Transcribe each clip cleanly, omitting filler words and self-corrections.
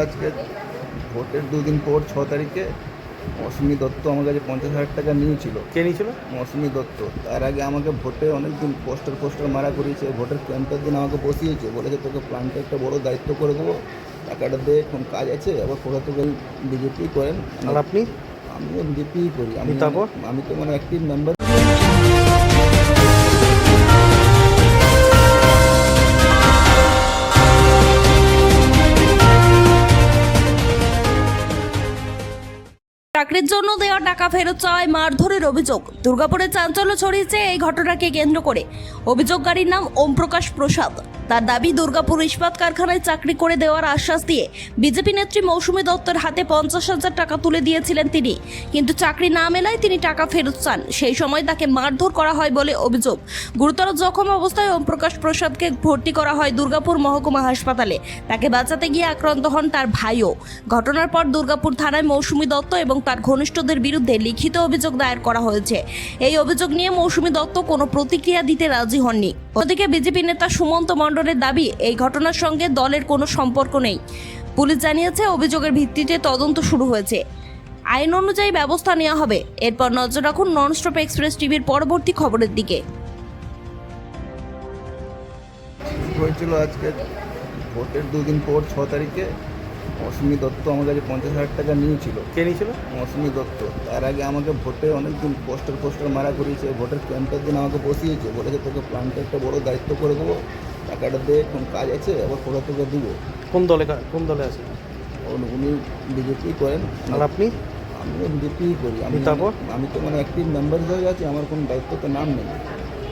আজকে ভোটের দুদিন পর 6 তারিখে মৌসুমী দত্ত আমার কাছে 50,000 টাকা নিয়েছিল। কে নিয়েছিল? মৌসুমী দত্ত। তার আগে আমাকে ভোটে অনেকদিন পোস্টার মারা করিয়েছে। ভোটের ক্যাম্পের দিন আমাকে বসিয়েছে, বলেছে তোকে প্ল্যান্টে একটা বড় দায়িত্ব করে দেবো, টাকাটা দে, এখন কাজ আছে। আবার কোথা থেকে বিজেপি করেন। আর আপনি? আমিও বিজেপিই করি। তারপর আমি তো মানে অ্যাক্টিভ মেম্বার। চাকরির জন্য দেওয়া টাকা ফেরত চাওয়ায় মারধরের অভিযোগ। দুর্গাপুরে চাঞ্চল্য ছড়িয়েছে এই ঘটনাকে কেন্দ্র করে। অভিযোগকারীর নাম ওম প্রকাশ প্রসাদ। তার দাবি, দুর্গাপুর ইস্পাত কারখানায় চাকরি করে দেওয়ার আশ্বাস দিয়ে বিজেপি নেত্রী মৌসুমী দত্তের হাতে 50,000 টাকা তুলে দিয়েছিলেন তিনি, কিন্তু চাকরি না মেলায় তিনি টাকা ফেরত চান। সেই সময় তাকে মারধর করা হয় বলে অভিযোগ। গুরুতর জখম অবস্থায় ওম প্রকাশ প্রসাদকে ভর্তি করা হয় দুর্গাপুর মহকুমা হাসপাতালে। তাকে বাঁচাতে গিয়ে আক্রান্ত হন তার ভাইও। ঘটনার পর দুর্গাপুর থানায় মৌসুমী দত্ত এবং তার ঘনিষ্ঠদের বিরুদ্ধে লিখিত অভিযোগ দায়ের করা হয়েছে। এই অভিযোগ নিয়ে মৌসুমী দত্ত কোনো প্রতিক্রিয়া দিতে রাজি হননি। অন্যদিকে বিজেপি নেতা সুমন্ত মণ্ডলের দাবি, এই ঘটনার সঙ্গে দলের কোনো সম্পর্ক নেই। পুলিশ জানিয়েছে অভিযোগের ভিত্তিতে তদন্ত শুরু হয়েছে, আইন অনুযায়ী ব্যবস্থা নেওয়া হবে। এরপর নজর রাখুন ননস্টপ এক্সপ্রেস টিভির পরবর্তী খবরের দিকে। হয়েছিল আজকে ভোটের দুদিন পর 6 তারিখে মৌসুমী দত্ত আমার কাছে 50,000 টাকা নিয়েছিল। কে নিয়েছিল? মৌসুমী দত্ত। তার আগে আমাকে ভোটে অনেকদিন পোস্টার মারা করিয়েছে। ভোটের ক্যাম্পের দিন আমাকে বসিয়েছে, বলেছে তোকে প্ল্যান্টে একটা বড় দায়িত্ব করে দেবো, টাকাটা দে, এখন কাজ আছে। আবার কোথা থেকে দিব। কোন দলে আছে? উনি বিজেপি করেন। আর আপনি? আমিও বিজেপিই করি। তারপর আমি তো মানে অ্যাক্টিভ মেম্বার হয়ে আছি, আমার কোনো দায়িত্ব তো নাম নেই,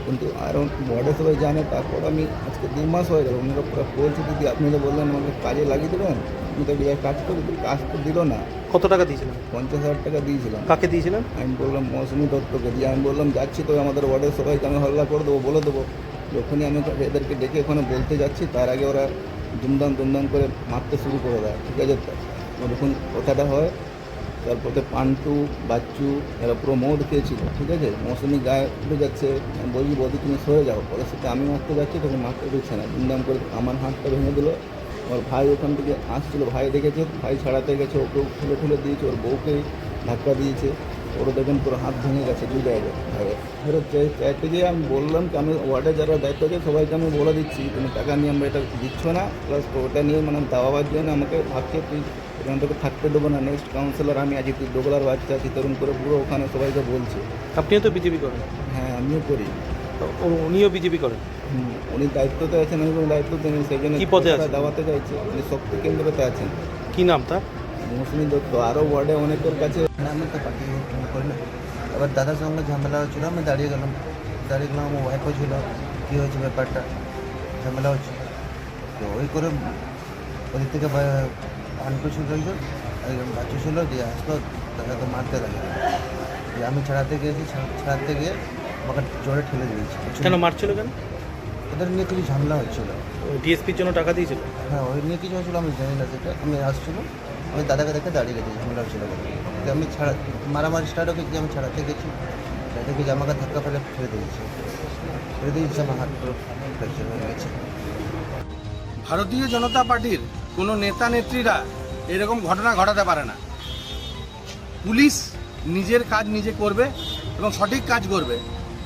কিন্তু আর বর্ডে সবাই জানে। তারপর আমি আজকে 2 মাস হয়ে গেল, ওনারা পুরো বলছে দিদি আপনি তো বললেন আমাকে কাজে লাগিয়ে দেবেন, আমি তো কাজ করি, কাজ তো দিল না। কত টাকা দিয়েছিলেন? 50,000 টাকা দিয়েছিলাম। কাকে দিয়েছিলেন? আমি বললাম মৌসুমী দত্তকে দিয়ে। আমি বললাম যাচ্ছি তো আমাদের ওয়ার্ডের সবাইকে আমি হল্লা করে দেবো, বলে দেবো। যখনই আমি এদেরকে ডেকে ওখানে বলতে যাচ্ছি, তার আগে ওরা দুমদাম করে মারতে শুরু করে দেয়। ঠিক আছে, যখন কথাটা হয়, তারপরে পান্টু বাচ্চু এরা পুরো মদ খেয়েছিল। ঠিক আছে, মৌসুমি গায়ে উঠে যাচ্ছে, বলছি বৌদি তুমি সরে যাও। পরের সাথে আমি মারতে যাচ্ছি, তখন মারতে দিচ্ছে না, দুমদাম করে আমার হাতটা ভেঙে দিল। ওর ভাই ওখান থেকে আসছিল, ভাই দেখেছে, ভাই ছাড়াতে গেছে, ওকেও খুলে দিয়েছে, ওর বউকে ধাক্কা দিয়েছে। ওরা দেখেন পুরো হাত ভেঙে গেছে 2 জায়গায়। ভাইয়ের ফেরত চাইতে গিয়ে আমি বললাম কি, আমি ওয়ার্ডে যারা দায়িত্ব আছে সবাইকে আমি বলে দিচ্ছি, তুমি টাকা নিয়ে আমরা এটা দিচ্ছ না, প্লাস ওটা নিয়ে মানে দাওয়াবার জন্য আমাকে ভাবছে তুই এখান থেকে থাকতে দেবো না। নেক্সট কাউন্সিলর আমি আছি, তুই দোগলার বাচ্চা আছি, তরুণ করে পুরো ওখানে সবাইকে বলছে। আপনিও তো বিজেপি করেন? হ্যাঁ, আমিও করি। তো উনিও বিজেপি করেন? উনি দায়িত্বতে আছেন, আমি কোনো দায়িত্ব দেন, সেই জন্য কি পদে আছেন? দাওয়াতে চাইছে। উনি শক্তি কেন্দ্রতে আছেন। কি নাম তার? মৌসুমী দত্ত। আরও ওয়ার্ডে অনেকের কাছে আমি তো পার্টি করি না। এবার দাদার সঙ্গে ঝামেলা হচ্ছিলো, আমি দাঁড়িয়ে গেলাম। আমার ওয়াইফও ছিল, কী হয়েছে ব্যাপারটা, ঝামেলা হচ্ছে। তো ওই করে ওদিক থেকে আনকো ছিল, একজন বাচ্চা ছিল, দিয়ে আসলো, দাদাকে মারতে লাগে। দিয়ে আমি ছাড়াতে গিয়ে আমাকে জোরে ঠেলে দিয়েছি। কেন মারছিল? কেন? ওদের নিয়ে কিছু ঝামেলা হচ্ছিলো। ডিএসপির জন্য টাকা দিয়েছিল? হ্যাঁ, ওই নিয়ে কিছু হচ্ছিলো, আমি জানি না সেটা। আমি আসছিলাম, আমি দাদাকে দেখে দাঁড়িয়ে গেছি, ঝামেলা হচ্ছিলো বলে। আমি মারামারি স্টার্ট হয়েছি, আমি ছাড়াতে গেছি, আমাকে ধাক্কা ফেলে ছেড়ে দিয়েছি, আমার হাত পুরো ফ্র্যাকচার হয়ে গেছে। ভারতীয় জনতা পার্টির কোনো নেতা নেত্রীরা এরকম ঘটনা ঘটাতে পারে না। পুলিশ নিজের কাজ নিজে করবে এবং সঠিক কাজ করবে,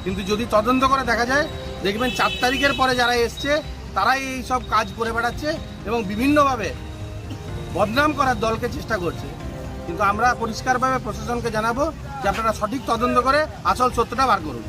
কিন্তু যদি তদন্ত করে দেখা যায়, দেখবেন 4 তারিখের পরে যারা এসছে তারাই এই সব কাজ করে বেড়াচ্ছে এবং বিভিন্নভাবে বদনাম করার দলকে চেষ্টা করছে। কিন্তু আমরা পরিষ্কারভাবে প্রশাসনকে জানাবো যে আপনারা সঠিক তদন্ত করে আসল সত্যটা বার করুন।